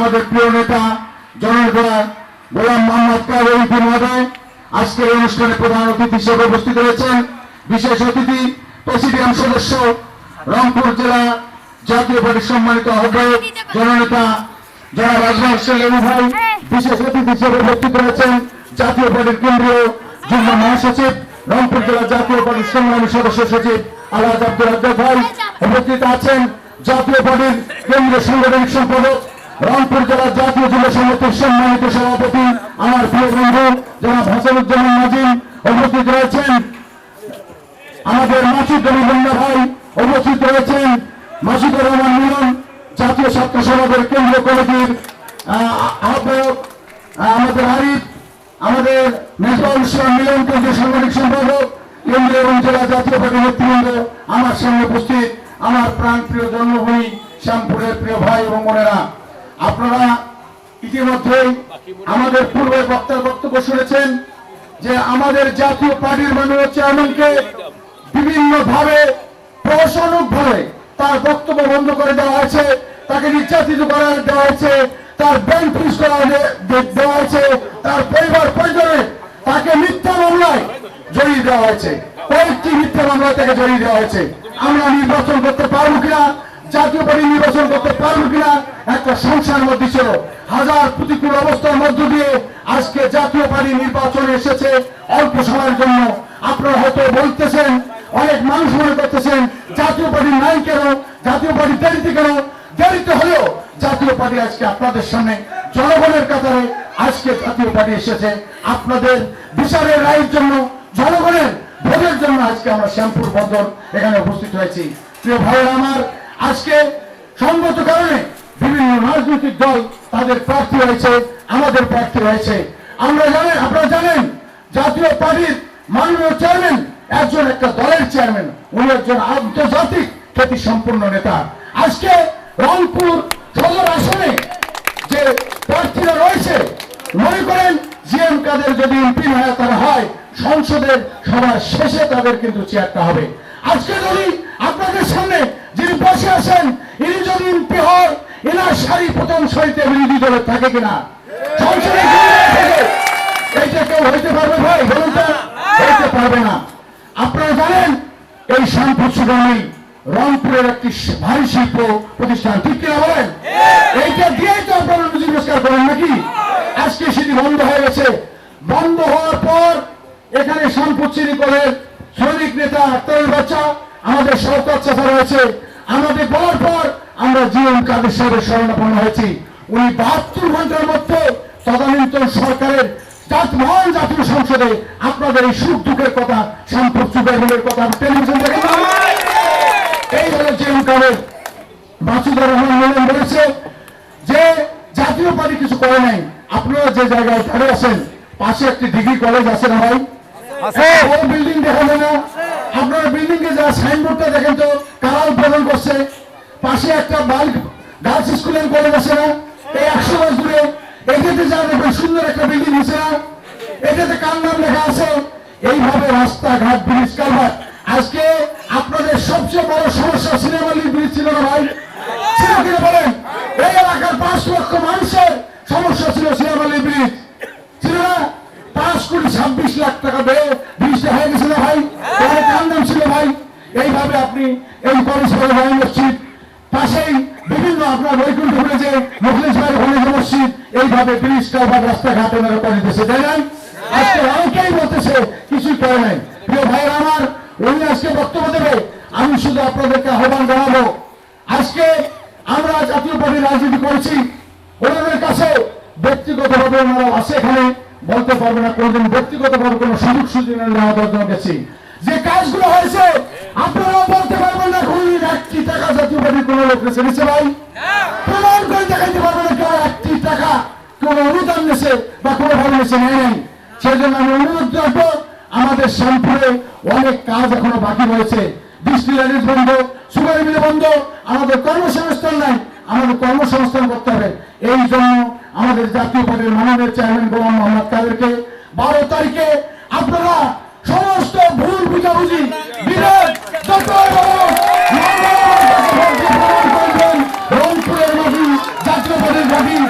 আমাদের প্রিয় নেতা জননেতা গোলাম মোহাম্মদ কাদের এমপি মহোদয় আজকের অনুষ্ঠানে প্রধান অতিথি হিসেবে উপস্থিত রয়েছেন। বিশেষ অতিথি প্রেসিডিয়াম সদস্য রংপুর জেলা জাতীয় পার্টির সম্মানিত আহ্বায়ক জননেতা জনাব আজমল হোসেন লেবু ভাই। বিশেষ অতিথি হিসেবে উপস্থিত রয়েছেন জাতীয় পার্টির কেন্দ্রীয় যুগ্ম মহাসচিব রংপুর জেলা জাতীয় পার্টির সংগ্রামী সদস্য সচিব আলহাজ আব্দুল রাজ্জাক ভাই। উপস্থিত আছেন জাতীয় পার্টির কেন্দ্রীয় সাংগঠনিক সম্পাদক রংপুর জেলা জাতীয় যুব সমিতির সম্মানিত সভাপতি আমার প্রিয় বন্ধু জনাব হাসানুজ্জামান নাজিম। উপস্থিত রয়েছেন আমাদের মাসুদ রহমান ভাই। উপস্থিত রয়েছেন মাসুদুর রহমান মিলন জাতীয় ছাত্র সমাজের কেন্দ্রীয় কমিটির আহ্বায়ক, আমাদের আরিফ, আমাদের মেজবাউল ইসলাম মিলন কেন্দ্রীয় সাংগঠনিক সম্পাদক কেন্দ্রীয় এবং জেলা জাতীয় পার্টির নেতৃবৃন্দ, আমার সামনে উপস্থিত আমার প্রাণ প্রিয় জন্মভূমি শ্যামপুরের প্রিয় ভাই এবং বোনেরা, আপনারা ইতিমধ্যেই আমাদের পূর্বে বক্তার বক্তব্য শুনেছেন যে আমাদের জাতীয় পার্টির মাননীয় চেয়ারম্যানকে বিভিন্ন ভাবে প্রশাসনিক ভাবে তার বক্তব্য বন্ধ করে দেওয়া হয়েছে, তাকে নির্যাতিত করা দেওয়া হয়েছে, তার ব্যাংক ফ্রিজ করা দেওয়া হয়েছে, তার পরিবার পরিজনে তাকে মিথ্যা মামলায় জড়িয়ে দেওয়া হয়েছে, কয়েকটি মিথ্যা মামলায় তাকে জড়িয়ে দেওয়া হয়েছে। আমরা নির্বাচন করতে পারবো কিনা, জাতীয় পার্টি নির্বাচন করতে পারবো কিনা একটা সংশয়ের মধ্যে ছিল। হাজার প্রতিকূল অবস্থার মধ্য দিয়ে আজকে জাতীয় পার্টি নির্বাচনে এসেছে অল্প সময়ের জন্য। আপনারা হয়তো বলতেছেন, অনেক মানুষ মনে করতেছেন জাতীয় পার্টি নাই কেন, জাতীয় পার্টি দেরিতে কেন। দেরিতে হলেও জাতীয় পার্টি আজকে আপনাদের সামনে জনগণের কাতারে আজকে জাতীয় পার্টি এসেছে আপনাদের বিচারের রায়ের জন্য, জনগণের ভোটের জন্য আজকে আমরা শ্যামপুর বন্দর এখানে উপস্থিত হয়েছি। প্রিয় ভাইয়েরা আমার, আজকে সঙ্গত কারণে বিভিন্ন রাজনৈতিক দল তাদের প্রার্থী হয়েছে, আমাদের প্রার্থী হয়েছে। আপনারা জানেন জাতীয় পার্টির মাননীয় চেয়ারম্যান একজন একটা দলের চেয়ারম্যান, উনি একজন আন্তর্জাতিক খ্যাতি সম্পন্ন নেতা। আজকে রংপুর সদর আসনে যে প্রার্থীরা রয়েছে, মনে করেন জিএম কাদের যদি এমপি হয় সংসদের সবার শেষে তাদের কিন্তু চেয়ারটা হবে। আজকে যদি আপনাদের সামনে যিনি বসে আছেন ইনি যদি এমপি হয়, এনার সারি প্রথম সারিতে বিরোধী দলের থাকে কিনা সংসদে এইটা কেউ হইতে পারবে ভাই? বলুন তো, হইতে পারবে না। আপনারা জানেন এই শ্যামপুর সুগামী রংপুরের একটি ভারী শিল্প প্রতিষ্ঠান, ঠিক কিনা বলেন? এইটা দিয়েই তো আপনারা রুজি রোজগার করেন নাকি? আজকে সেটি বন্ধ হয়ে গেছে। বন্ধ হওয়ার পর এখানে শ্যামপুর চিনি কলের শ্রমিক নেতা আক্তার বাচ্চা আমাদের সরকার চাষা রয়েছে, আমাদের বলার পর আমরা জিএম কাদের সাহেবের শরণাপন্ন হয়েছি। উনি 72 ঘন্টার মধ্যে তদানীন্তন সরকারের মহান জাতীয় সংসদে আপনাদের এই সুখ দুঃখের কথা, শ্যামপুর চুবের কথা টেলিভিশন দেখেন। এই হলো জিএম কাদের। মাসুদুর রহমান মিলন বলেছে যে জাতীয় পার্টি কিছু করে নাই। আপনারা যে জায়গায় দাঁড়িয়ে আছেন পাশে একটি ডিগ্রি কলেজ আছে না ভাই? ওই বিল্ডিং দেখা যায় না? আপনারা বিল্ডিং এ যা সাইনবোর্ডটা দেখেন তো কারা উদ্বোধন করছে? পাশে একটা গার্লস স্কুল এন্ড কলেজ আছে না? এই 100 মাস দূরে এটাতে যা দেখবেন সুন্দর একটা বিল্ডিং আছে না? এটাতে কার নাম লেখা আছে? এইভাবে রাস্তাঘাট, ব্রিজ, কালভার্ট। আজকে আপনাদের সবচেয়ে বড় সমস্যা সিনেমালি ব্রিজ ছিল না ভাই? ছিল কিনা বলেন? এই এলাকার 5 লক্ষ মানুষের সমস্যা ছিল সিনেমালি ব্রিজ, ছিল না? 5,26,00,000 টাকা দিয়ে ব্রিজটা হয়ে গেছে না ভাই? কার নাম ছিল ভাই? এইভাবে আপনি এই কলেজ মসজিদ পাশেই বিভিন্ন আপনার বৈকুণ্ঠপুরে যে মুখলিস ভাই মসজিদ, এইভাবে ব্রিজ, কালভার্ট, রাস্তাঘাট ওনারা করে দিতেছে, তাই না? আজকে অনেকেই বলতেছে কিছুই করে নাই। প্রিয় ভাইয়ের আমার, উনি আজকে বক্তব্য দেবে, আমি শুধু আপনাদেরকে আহ্বান জানাবো, আজকে আমরা জাতীয় পার্টির রাজনীতি করেছি, ওনাদের কাছে ব্যক্তিগতভাবে ওনারা আছে এখানে বলতে পারবে না কোনদিন ব্যক্তিগতভাবে কোনো সুযোগ সুযোগ নেওয়ার জন্য গেছি। যে কাজগুলো হয়েছে আপনারাও বলতে পারবেন না কোনদিন 1 টাকা জাতীয় পার্টির কোনো লোক নিচ্ছে ভাই? প্রমাণ করে দেখাইতে পারবে না কেউ 1 টাকা কোনো অনুদান নিয়েছে বা কোনো ভাবে নিয়েছে নেই। সেই জন্য আমি অনুরোধ রাখবো, আমাদের শ্যামপুরে অনেক কাজ এখনো বাকি রয়েছে। ডিস্টিলারিজ বন্ধ, সুগার মিল বন্ধ, আমাদের কর্মসংস্থান নাই, আমাদের কর্মসংস্থান করতে হবে। এই জন্য আমাদের জাতীয় পার্টির মাননীয় চেয়ারম্যান গোলাম মোহাম্মদ কাদেরকে 12 তারিখে আপনারা সমস্ত ভুল বুঝাবুঝি বিরোধ রংপুরের জাতীয় পার্টির রহিম